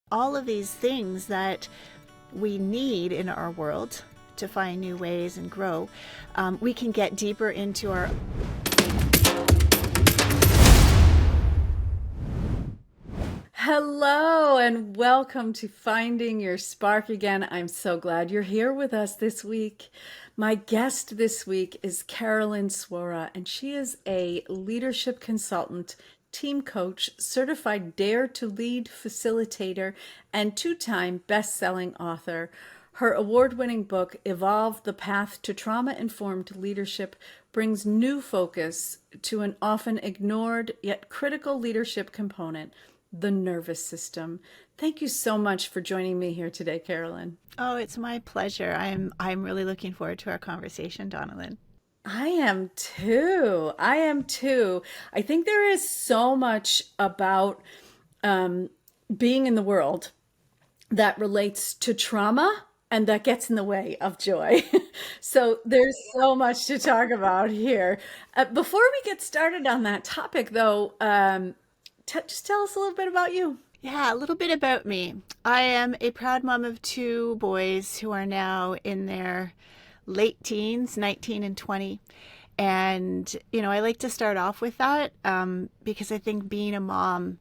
all of these things that we need in our world to find new ways and grow. We can get deeper into our Hello and welcome to Finding Your Spark Again. I'm so glad you're here with us this week. My guest this week is Carolyn Swora, and she is a leadership consultant, team coach, certified Dare to Lead facilitator, and two-time best-selling author. Her award-winning book, Evolve: The Path to Trauma-Informed Leadership, brings new focus to an often ignored yet critical leadership component, the nervous system. Thank you so much for joining me here today, Carolyn. Oh, it's my pleasure. I'm really looking forward to our conversation, Donnalynn. I am too. I am too. I think there is so much about being in the world that relates to trauma and that gets in the way of joy. So there's so much to talk about here. Before we get started on that topic, though, just tell us a little bit about you. Yeah, a little bit about me. I am a proud mom of two boys who are now in their late teens, 19 and 20. And, I like to start off with that because I think being a mom,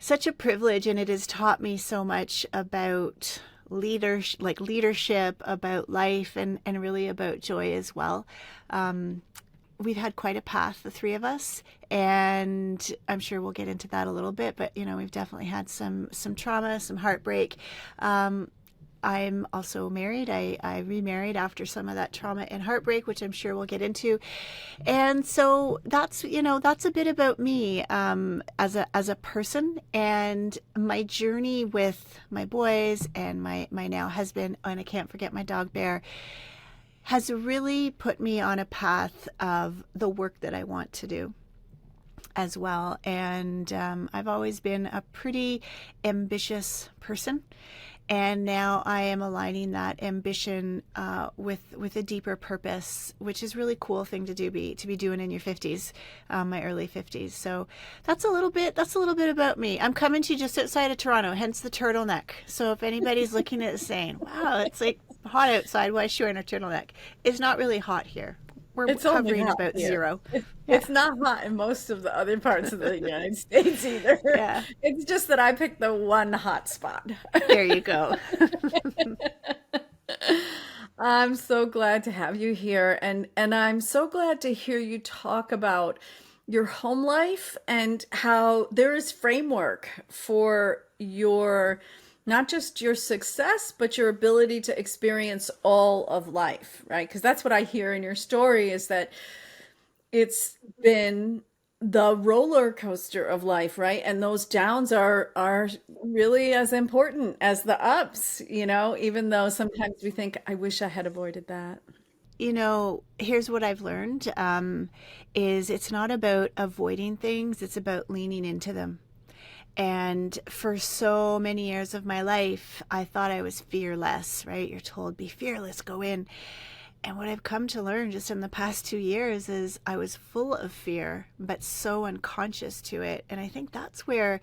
such a privilege, and it has taught me so much about leadership, about life, and really about joy as well. We've had quite a path, the three of us, and I'm sure we'll get into that a little bit, but we've definitely had some trauma, some heartbreak. I'm also married. I remarried after some of that trauma and heartbreak, which I'm sure we'll get into. And so that's a bit about me as a person, and my journey with my boys and my now husband, and I can't forget my dog Bear, has really put me on a path of the work that I want to do as well. And I've always been a pretty ambitious person. And now I am aligning that ambition with a deeper purpose, which is a really cool thing to be doing in your 50s, my early 50s. So that's a little bit about me. I'm coming to you just outside of Toronto, hence the turtleneck. So if anybody's looking at it saying, "Wow, it's like hot outside, why is she wearing a turtleneck?" It's not really hot here. We're It's only hovering hot about here. zero. It's not hot in most of the other parts of the United States either. Yeah, It's just that I picked the one hot spot. there you go. I'm so glad to have you here, and I'm so glad to hear you talk about your home life and how there is framework for your not just your success, but your ability to experience all of life, right? Because that's what I hear in your story is that it's been the roller coaster of life, right? And those downs are really as important as the ups, even though sometimes we think, I wish I had avoided that. Here's what I've learned is it's not about avoiding things, it's about leaning into them. And for so many years of my life, I thought I was fearless, right? You're told, be fearless, go in. And what I've come to learn just in the past 2 years is I was full of fear, but so unconscious to it. And I think that's where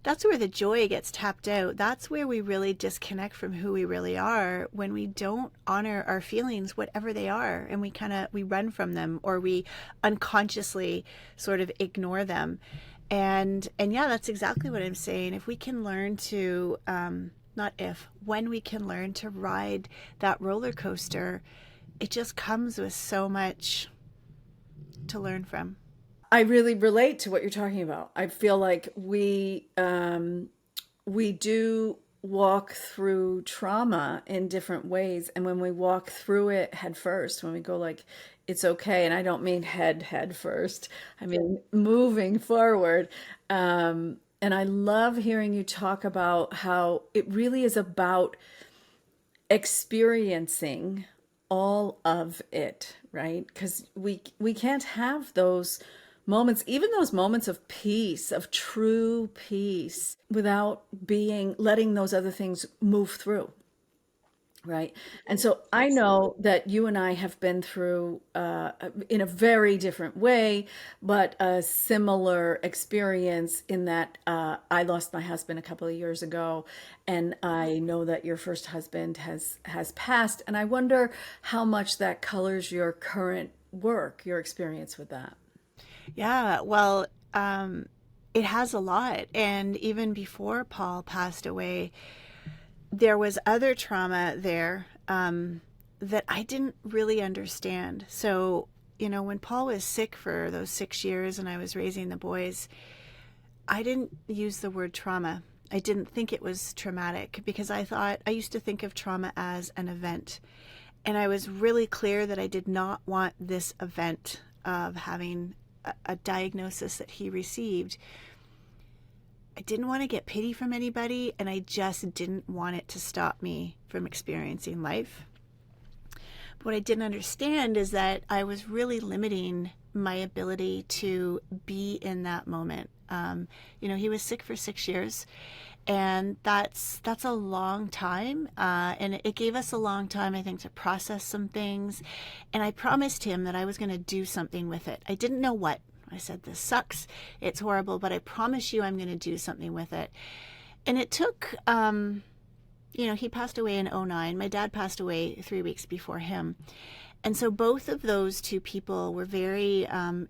the joy gets tapped out. That's where we really disconnect from who we really are, when we don't honor our feelings, whatever they are, and we run from them, or we unconsciously sort of ignore them. And yeah, that's exactly what I'm saying. If we can learn to, when we can learn to ride that roller coaster, it just comes with so much to learn from. I really relate to what you're talking about. I feel like we do walk through trauma in different ways, and when we walk through it head first, when we go like it's okay, and I don't mean head first, I mean moving forward. And I love hearing you talk about how it really is about experiencing all of it, right? Because we can't have those moments, even those moments of peace, of true peace, without letting those other things move through. Right. And so I know that you and I have been through, in a very different way, but a similar experience in that I lost my husband a couple of years ago, and I know that your first husband has passed, and I wonder how much that colors your current work, your experience with that. Yeah, well, it has a lot. And even before Paul passed away, there was other trauma there that I didn't really understand. So, when Paul was sick for those 6 years and I was raising the boys, I didn't use the word trauma. I didn't think it was traumatic because I used to think of trauma as an event. And I was really clear that I did not want this event of having a diagnosis that he received. I didn't want to get pity from anybody, and I just didn't want it to stop me from experiencing life. But what I didn't understand is that I was really limiting my ability to be in that moment. He was sick for 6 years, and that's a long time, and it gave us a long time, I think, to process some things. And I promised him that I was going to do something with it. I didn't know what. I said, this sucks, it's horrible, but I promise you I'm going to do something with it. And it took, he passed away in '09. My dad passed away 3 weeks before him. And so both of those two people were very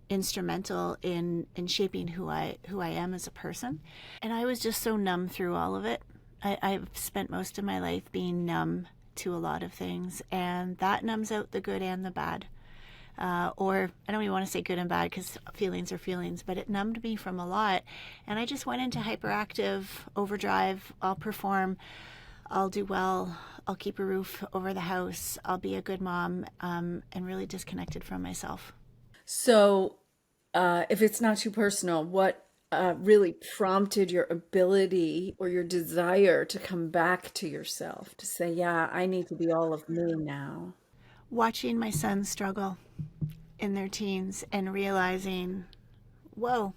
instrumental in shaping who I am as a person. And I was just so numb through all of it. I've spent most of my life being numb to a lot of things, and that numbs out the good and the bad. Or I don't even want to say good and bad because feelings are feelings, but it numbed me from a lot. And I just went into hyperactive overdrive. I'll perform, I'll do well, I'll keep a roof over the house, I'll be a good mom, and really disconnected from myself. So, if it's not too personal, what really prompted your ability or your desire to come back to yourself, to say, yeah, I need to be all of me now? Watching my sons struggle in their teens and realizing, whoa,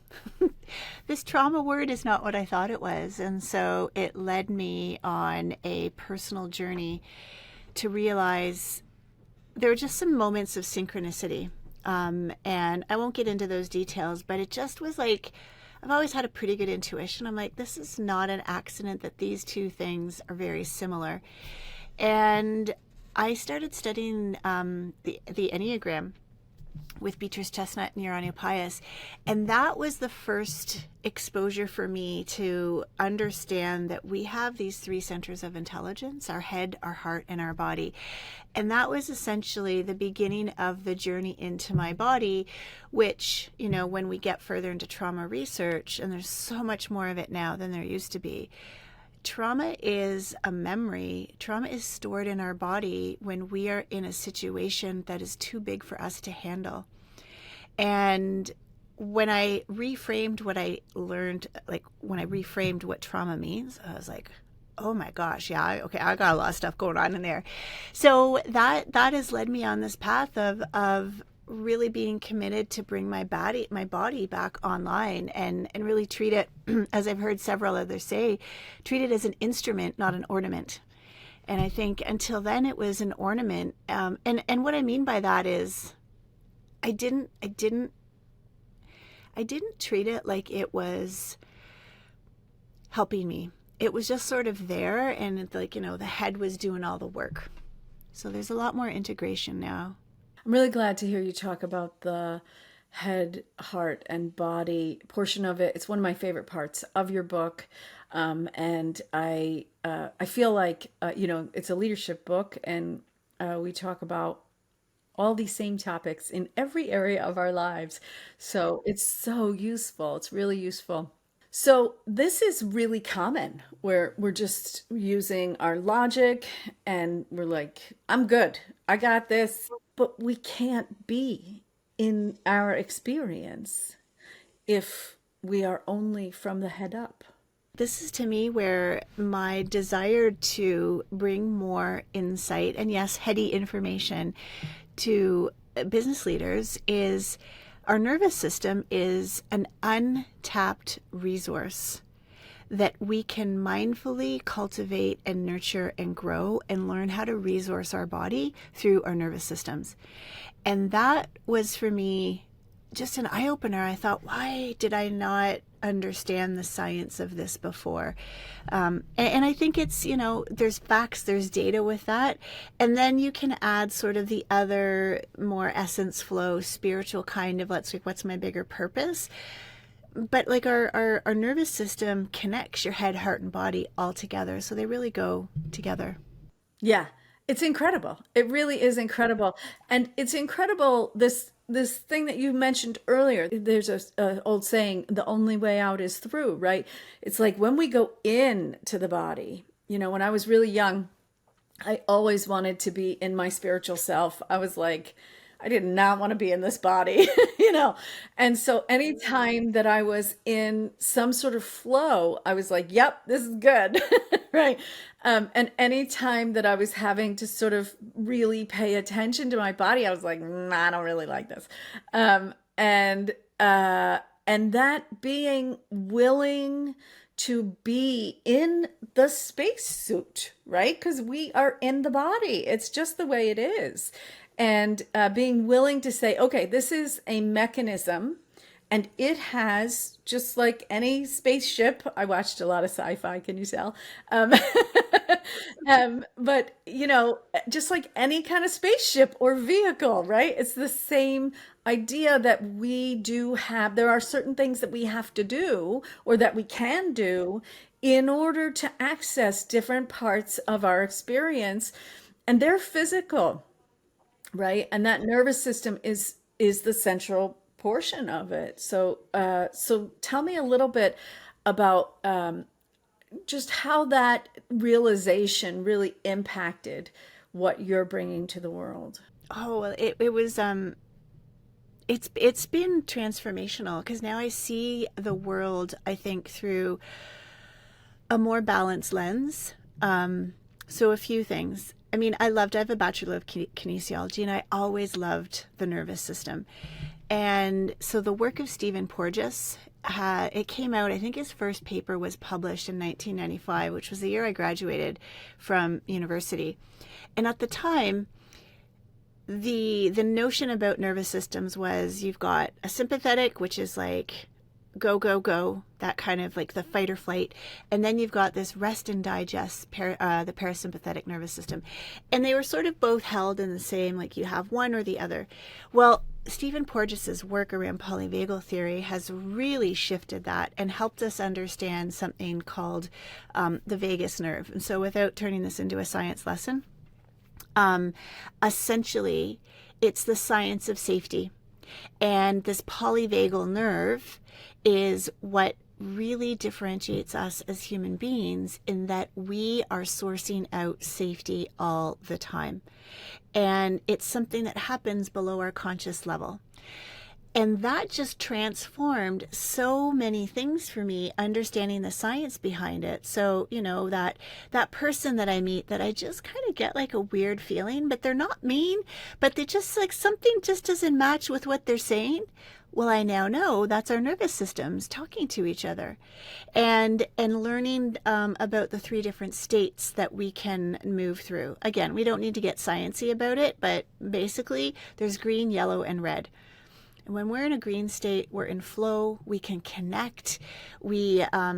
this trauma word is not what I thought it was. And so it led me on a personal journey to realize there were just some moments of synchronicity. And I won't get into those details, but it just was like, I've always had a pretty good intuition. I'm like, this is not an accident that these two things are very similar. And I started studying the Enneagram with Beatrice Chestnut and Urania Pius. And that was the first exposure for me to understand that we have these three centers of intelligence: our head, our heart, and our body. And that was essentially the beginning of the journey into my body, which, when we get further into trauma research, and there's so much more of it now than there used to be, trauma is a memory. Trauma is stored in our body when we are in a situation that is too big for us to handle. And when I reframed what I learned, like when I reframed what trauma means, I was like, oh my gosh, yeah, okay, I got a lot of stuff going on in there. So that has led me on this path of really being committed to bring my body back online, and really treat it, as I've heard several others say, treat it as an instrument, not an ornament. And I think until then it was an ornament. And what I mean by that is I didn't treat it like it was helping me. It was just sort of there, and it's like, the head was doing all the work. So there's a lot more integration now. I'm really glad to hear you talk about the head, heart, and body portion of it. It's one of my favorite parts of your book, and I feel like it's a leadership book, and we talk about all these same topics in every area of our lives. So it's so useful. It's really useful. So this is really common where we're just using our logic and we're like, I'm good. I got this. But we can't be in our experience if we are only from the head up. This is to me where my desire to bring more insight and, yes, heady information to business leaders is our nervous system is an untapped resource that we can mindfully cultivate and nurture and grow and learn how to resource our body through our nervous systems. And that was for me just an eye opener. I thought, why did I not understand the science of this before? And I think it's, there's facts, there's data with that. And then you can add sort of the other more essence flow, spiritual kind of, what's my bigger purpose? But like our nervous system connects your head, heart, and body all together. So they really go together. Yeah, it's incredible. It really is incredible. And it's incredible this thing that you mentioned earlier. There's a old saying, the only way out is through, right? It's like when we go into the body, when I was really young, I always wanted to be in my spiritual self. I was like, I did not want to be in this body, And so anytime that I was in some sort of flow, I was like, yep, this is good. Right. And anytime that I was having to sort of really pay attention to my body, I was like, I don't really like this. And that being willing to be in the spacesuit, right? Because we are in the body. It's just the way it is. And being willing to say, okay, this is a mechanism, and it has, just like any spaceship. I watched a lot of sci-fi, can you tell? But, just like any kind of spaceship or vehicle, right? It's the same idea that we do have, there are certain things that we have to do or that we can do in order to access different parts of our experience. And they're physical. Right. And that nervous system is the central portion of it. So so tell me a little bit about just how that realization really impacted what you're bringing to the world. Oh, well, it was it's been transformational because now I see the world, I think, through a more balanced lens. So a few things. I mean, I have a Bachelor of Kinesiology, and I always loved the nervous system. And so the work of Stephen Porges, it came out, I think his first paper was published in 1995, which was the year I graduated from university. And at the time, the notion about nervous systems was you've got a sympathetic, which is like go, go, go, that kind of like the fight or flight. And then you've got this rest and digest, the parasympathetic nervous system. And they were sort of both held in the same, like you have one or the other. Well, Stephen Porges's work around polyvagal theory has really shifted that and helped us understand something called the vagus nerve. And so without turning this into a science lesson, essentially it's the science of safety. And this polyvagal nerve is what really differentiates us as human beings in that we are sourcing out safety all the time. And it's something that happens below our conscious level. And that just transformed so many things for me, understanding the science behind it. So, that person that I meet that I just kind of get like a weird feeling, but they're not mean, but they just like something just doesn't match with what they're saying. Well, I now know that's our nervous systems talking to each other and learning about the 3 different states that we can move through. Again, we don't need to get sciencey about it, but basically there's green, yellow, and red. And when we're in a green state, we're in flow, we can connect. There's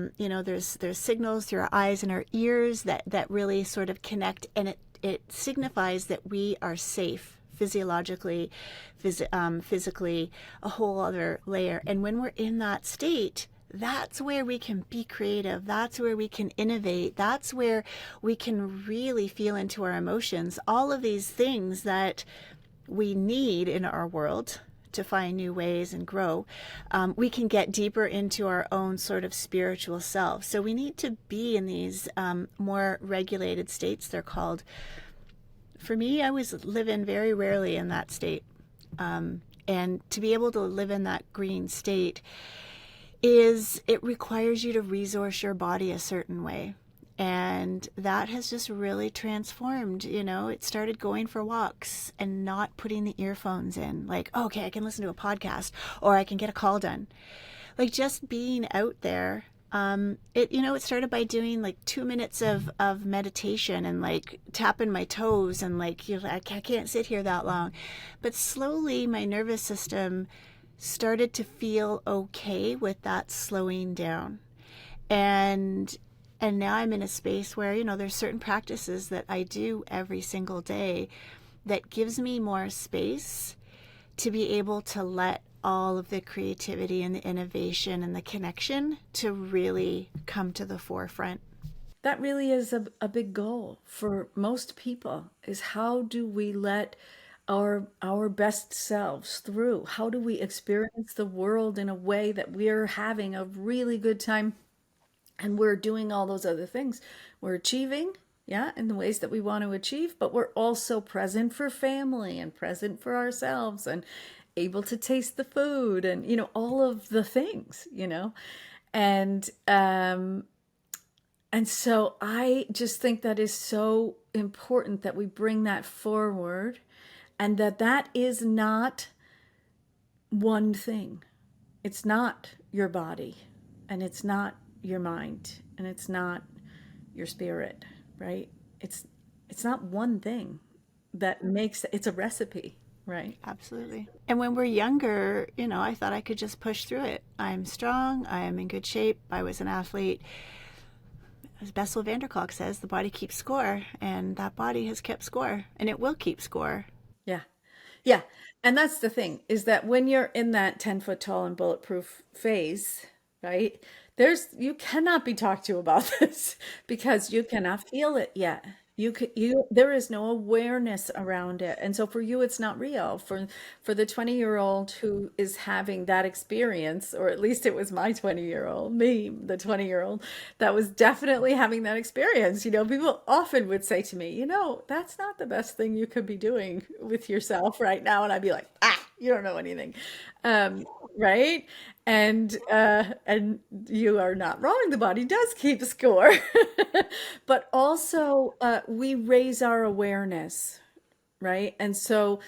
signals through our eyes and our ears that really sort of connect, and it signifies that we are safe physiologically, physically, a whole other layer. And when we're in that state, that's where we can be creative. That's where we can innovate. That's where we can really feel into our emotions. All of these things that we need in our world to find new ways and grow, we can get deeper into our own sort of spiritual self. So we need to be in these more regulated states, they're called. For me, I was living very rarely in that state. And to be able to live in that green state it requires you to resource your body a certain way. And that has just really transformed, it started going for walks and not putting the earphones in. Like, okay, I can listen to a podcast or I can get a call done. Like just being out there It started by doing like 2 minutes of meditation and like tapping my toes and like I can't sit here that long. But slowly my nervous system started to feel okay with that slowing down. And and now I'm in a space where, there's certain practices that I do every single day that gives me more space to be able to let all of the creativity and the innovation and the connection to really come to the forefront. That really is a big goal for most people, is how do we let our best selves through? How do we experience the world in a way that we're having a really good time and we're doing all those other things? We're achieving, yeah, in the ways that we want to achieve, but we're also present for family and present for ourselves and able to taste the food and all of the things. And and so I just think that is so important that we bring that forward, and that is not one thing. It's not your body, and it's not your mind, and it's not your spirit, right? It's not one thing that makes it's a recipe, right? Absolutely. And when we're younger, I thought I could just push through it. I'm strong. I am in good shape. I was an athlete. As Bessel van der Kolk says, the body keeps score, and that body has kept score, and it will keep score. Yeah. Yeah. And that's the thing, is that when you're in that 10-foot tall and bulletproof phase, right? You cannot be talked to about this because you cannot feel it yet. There is no awareness around it. And so for you, it's not real. For the 20-year-old who is having that experience, or at least it was my 20-year-old, me, the 20-year-old, that was definitely having that experience. People often would say to me, that's not the best thing you could be doing with yourself right now. And I'd be like, you don't know anything. Um, right? And you are not wrong. The body does keep score. But also, we raise our awareness, right? And so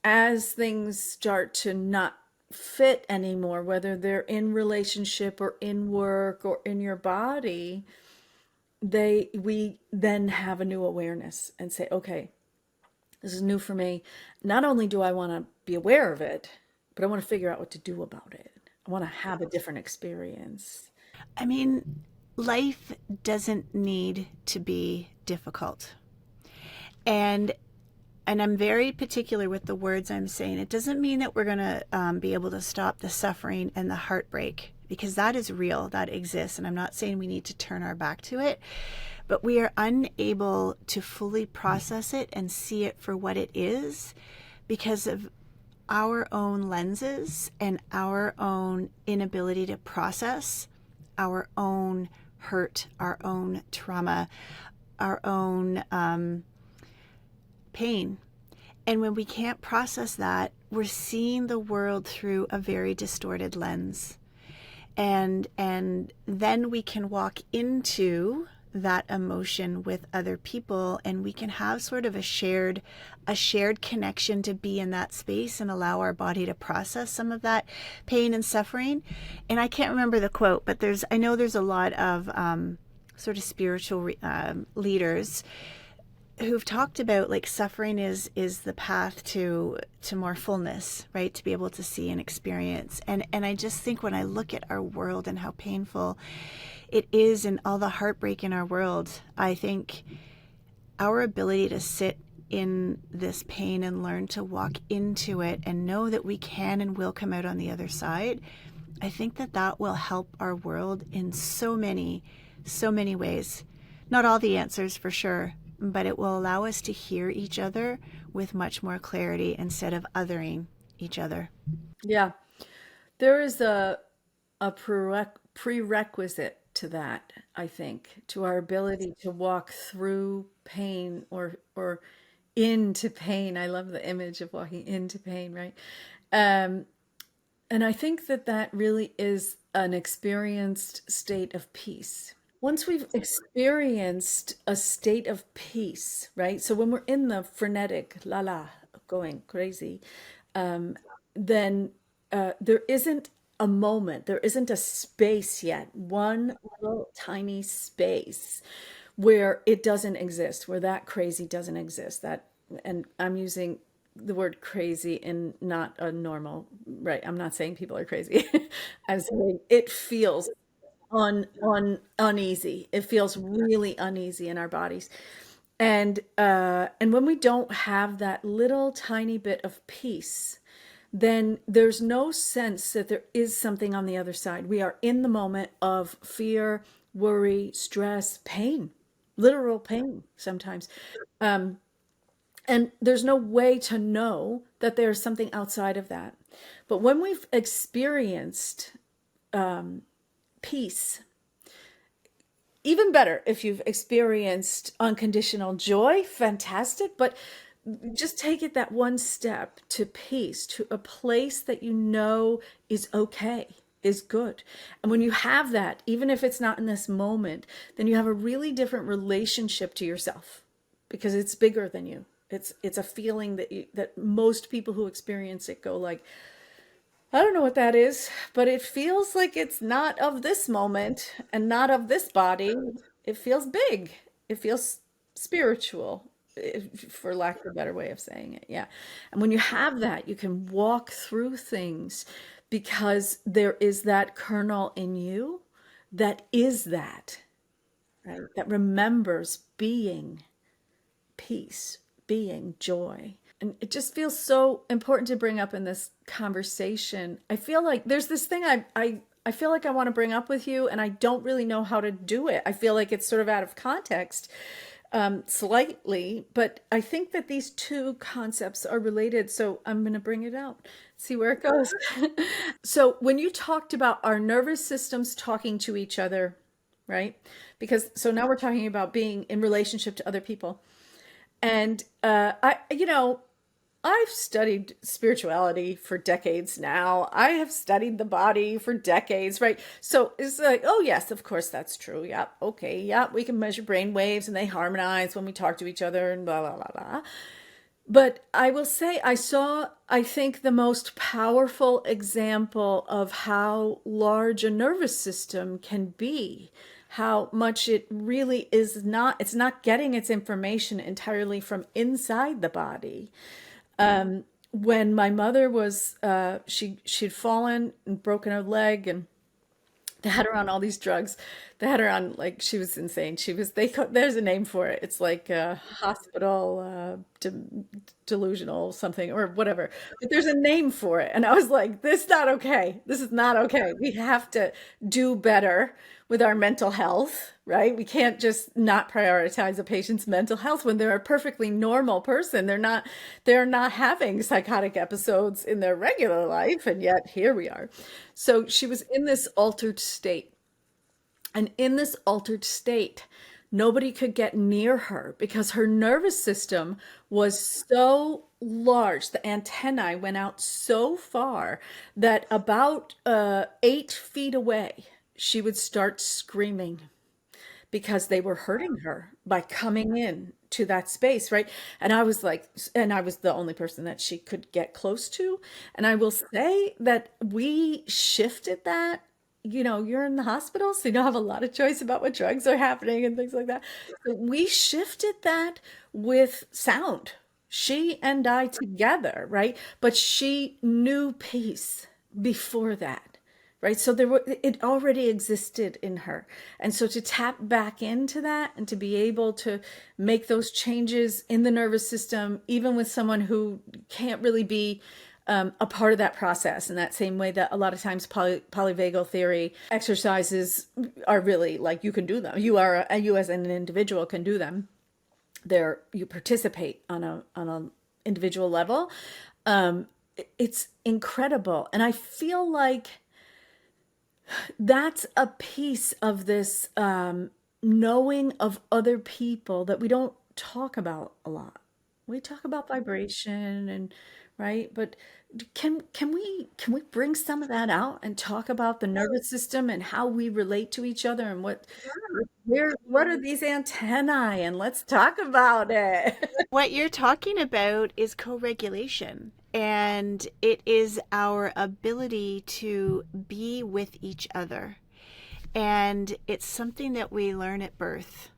as things start to not fit anymore, whether they're in relationship or in work or in your body, we then have a new awareness and say, okay, this is new for me. Not only do I want to be aware of it, but I want to figure out what to do about it. I want to have a different experience. I mean, life doesn't need to be difficult. And and I'm very particular with the words I'm saying. It doesn't mean that we're going to be able to stop the suffering and the heartbreak, because that is real, that exists. And I'm not saying we need to turn our back to it, but we are unable to fully process it and see it for what it is because of our own lenses and our own inability to process our own hurt, our own trauma, our own pain. And when we can't process that, we're seeing the world through a very distorted lens. And then we can walk into that emotion with other people, and we can have sort of a shared connection to be in that space and allow our body to process some of that pain and suffering. And I can't remember the quote, but I know there's a lot of sort of spiritual leaders who've talked about like suffering is the path to more fullness, right? To be able to see and experience. And I just think when I look at our world and how painful it is and all the heartbreak in our world, I think our ability to sit in this pain and learn to walk into it and know that we can and will come out on the other side, I think that will help our world in so many ways. Not all the answers for sure, but it will allow us to hear each other with much more clarity instead of othering each other. Yeah. There is a prerequisite to that, I think, to our ability to walk through pain or into pain. I love the image of walking into pain, right? Um, and I think that really is an experienced state of peace. Once we've experienced a state of peace, right? So when we're in the frenetic, going crazy, then there isn't a moment. There isn't a space yet, one little tiny space where it doesn't exist, where that crazy doesn't exist. That, and I'm using the word crazy in not a normal, right? I'm not saying people are crazy. I'm saying it feels uneasy. It feels really uneasy in our bodies. And when we don't have that little tiny bit of peace, then there's no sense that there is something on the other side. We are in the moment of fear, worry, stress, pain, literal pain sometimes. And there's no way to know that there's something outside of that. But when we've experienced peace, even better if you've experienced unconditional joy, fantastic. But just take it that one step to peace, to a place that you know is okay, is good. And when you have that, even if it's not in this moment, then you have a really different relationship to yourself because it's bigger than you. It's a feeling that most people who experience it go like, I don't know what that is, but it feels like it's not of this moment and not of this body. It feels big. It feels spiritual, for lack of a better way of saying it. Yeah. And when you have that, you can walk through things because there is that kernel in you that is that, right? That remembers being peace, being joy. And it just feels so important to bring up in this conversation. I feel like there's this thing I feel like I want to bring up with you, and I don't really know how to do it. I feel like it's sort of out of context, slightly, but I think that these two concepts are related. So I'm going to bring it out, see where it goes. So when you talked about our nervous systems talking to each other, right? Because so now we're talking about being in relationship to other people. And I've studied spirituality for decades now. I have studied the body for decades, right? So it's like, oh yes, of course that's true. Yeah, okay, yeah, we can measure brain waves and they harmonize when we talk to each other and blah blah blah blah. But I will say I saw, I think, the most powerful example of how large a nervous system can be, how much it really is not, it's not getting its information entirely from inside the body. When my mother was, she'd fallen and broken her leg, and they had her on all these drugs. They had her on, like, she was insane. She was, there's a name for it. It's like hospital delusional something or whatever. But there's a name for it. And I was like, this is not okay. This is not okay. We have to do better with our mental health, right? We can't just not prioritize a patient's mental health when they're a perfectly normal person. They're not having psychotic episodes in their regular life, and yet here we are. So she was in this altered state. And in this altered state, nobody could get near her because her nervous system was so large. The antennae went out so far that about 8 feet away, she would start screaming because they were hurting her by coming in to that space, right? And I was like, and I was the only person that she could get close to. And I will say that we shifted that. You're in the hospital, so you don't have a lot of choice about what drugs are happening and things like that. So we shifted that with sound, she and I together, right? But she knew peace before that, right? So it already existed in her. And so to tap back into that and to be able to make those changes in the nervous system, even with someone who can't really be a part of that process in that same way that a lot of times polyvagal theory exercises are really like you can do them. You as an individual can do them. You participate on a individual level. It's incredible. And I feel like that's a piece of this knowing of other people that we don't talk about a lot. We talk about vibration and right, but can we bring some of that out and talk about the nervous system and how we relate to each other and what are these antennae, and let's talk about it. What you're talking about is co regulation. And it is our ability to be with each other. And it's something that we learn at birth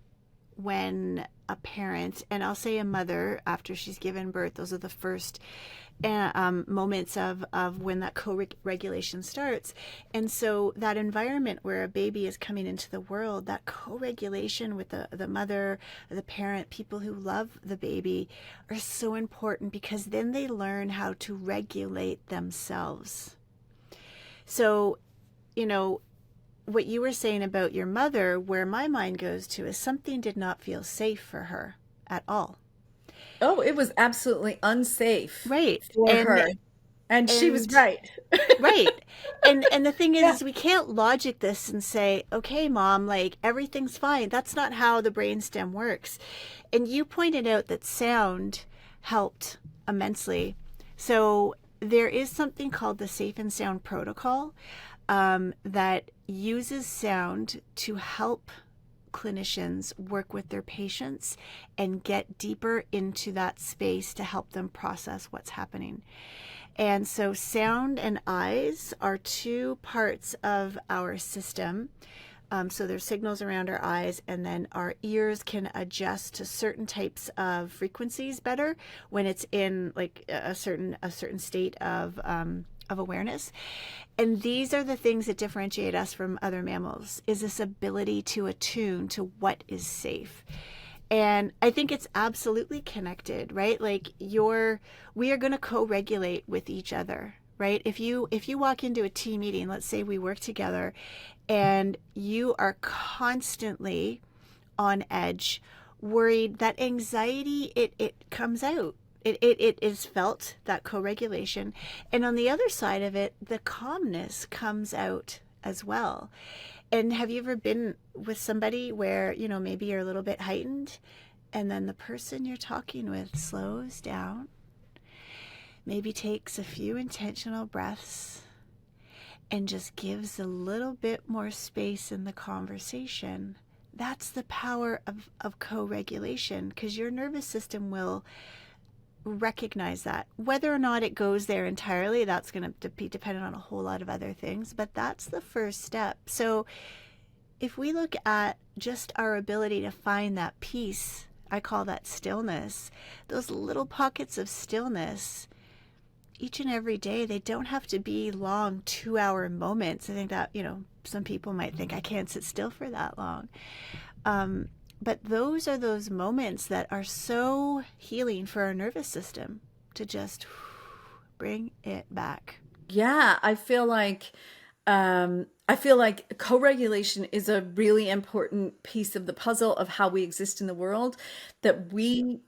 when a parent, and I'll say a mother, after she's given birth, those are the first moments of when that co-regulation starts. And so that environment where a baby is coming into the world, that co-regulation with the mother, the parent, people who love the baby, are so important, because then they learn how to regulate themselves. So, you know, what you were saying about your mother, where my mind goes to is something did not feel safe for her at all. Oh, it was absolutely unsafe Right. for And her. And she was and right. right. And the thing Yeah. is we can't logic this and say, "Okay, mom, like everything's fine." That's not how the brainstem works. And you pointed out that sound helped immensely. So there is something called the Safe and Sound Protocol, that uses sound to help clinicians work with their patients and get deeper into that space to help them process what's happening. And so, sound and eyes are two parts of our system. So there's signals around our eyes, and then our ears can adjust to certain types of frequencies better when it's in like a certain state of awareness. And these are the things that differentiate us from other mammals, is this ability to attune to what is safe. And I think it's absolutely connected, right? Like we are going to co-regulate with each other, right? If you walk into a team meeting, let's say we work together, and you are constantly on edge, worried, that anxiety, it comes out. It is felt, that co-regulation. And on the other side of it, the calmness comes out as well. And have you ever been with somebody where, maybe you're a little bit heightened, and then the person you're talking with slows down, maybe takes a few intentional breaths, and just gives a little bit more space in the conversation? That's the power of co-regulation, because your nervous system will recognize that. Whether or not it goes there entirely, that's going to be dependent on a whole lot of other things, but that's the first step. So if we look at just our ability to find that peace, I call that stillness, those little pockets of stillness each and every day, they don't have to be long 2-hour moments. I think that, some people might think I can't sit still for that long. But those are those moments that are so healing for our nervous system, to just bring it back. Yeah, I feel like co-regulation is a really important piece of the puzzle of how we exist in the world, that we're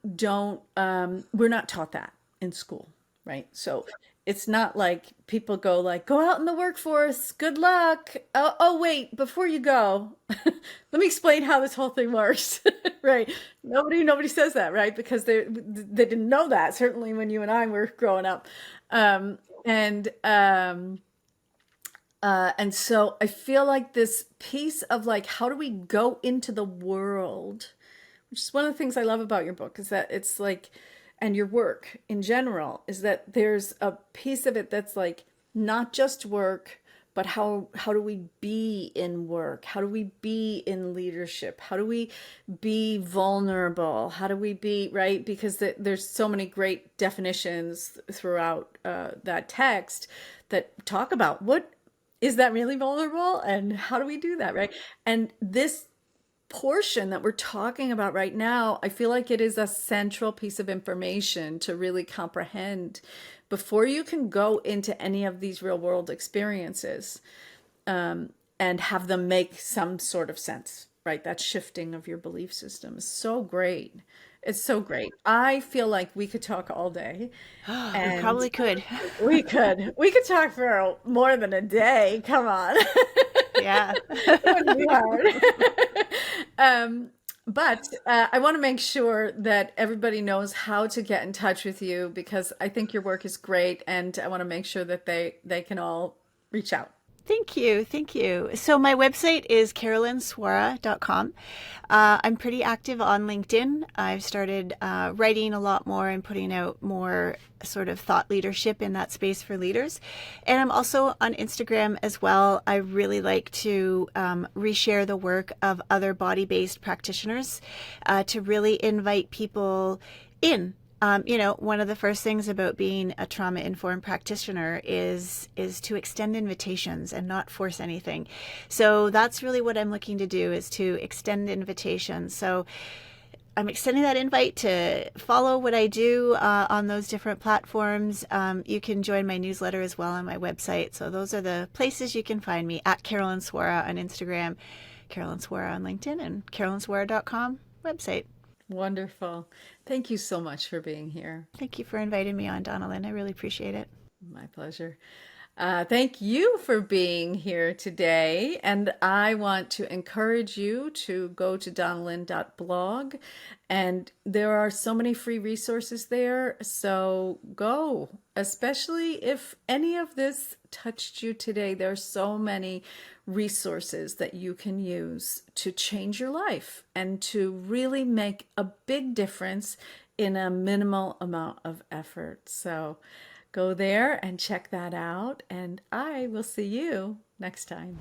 not taught that in school, right? So it's not like people go like, go out in the workforce, good luck. Oh, wait, before you go, let me explain how this whole thing works, right? Nobody says that, right? Because they didn't know that, certainly when you and I were growing up. Um, and um, and so I feel like this piece of like, how do we go into the world, which is one of the things I love about your book, is that it's like, and your work in general, is that there's a piece of it that's like not just work, but how do we be in work? How do we be in leadership? How do we be vulnerable? How do we be, right? Because there's so many great definitions throughout that text that talk about what is that really vulnerable, and how do we do that, right? And this portion that we're talking about right now, I feel like it is a central piece of information to really comprehend before you can go into any of these real world experiences, and have them make some sort of sense, right? That shifting of your belief system is so great. It's so great. I feel like we could talk all day, We and probably could. we could talk for more than a day. Come on. Yeah. It wouldn't be hard. But I want to make sure that everybody knows how to get in touch with you, because I think your work is great, and I want to make sure that they can all reach out. Thank you. Thank you. So my website is carolynswora.com. I'm pretty active on LinkedIn. I've started writing a lot more and putting out more sort of thought leadership in that space for leaders. And I'm also on Instagram as well. I really like to reshare the work of other body-based practitioners to really invite people in. One of the first things about being a trauma-informed practitioner is to extend invitations and not force anything. So that's really what I'm looking to do, is to extend invitations. So I'm extending that invite to follow what I do on those different platforms. You can join my newsletter as well on my website. So those are the places you can find me, at Carolyn Swora on Instagram, Carolyn Swora on LinkedIn, and carolynswora.com website. Wonderful. Thank you so much for being here. Thank you for inviting me on, Donnalynn. I really appreciate it. My pleasure. Thank you for being here today. And I want to encourage you to go to donnalynn.blog. And there are so many free resources there. So go, especially if any of this touched you today. There are so many resources that you can use to change your life and to really make a big difference in a minimal amount of effort. So go there and check that out, and I will see you next time.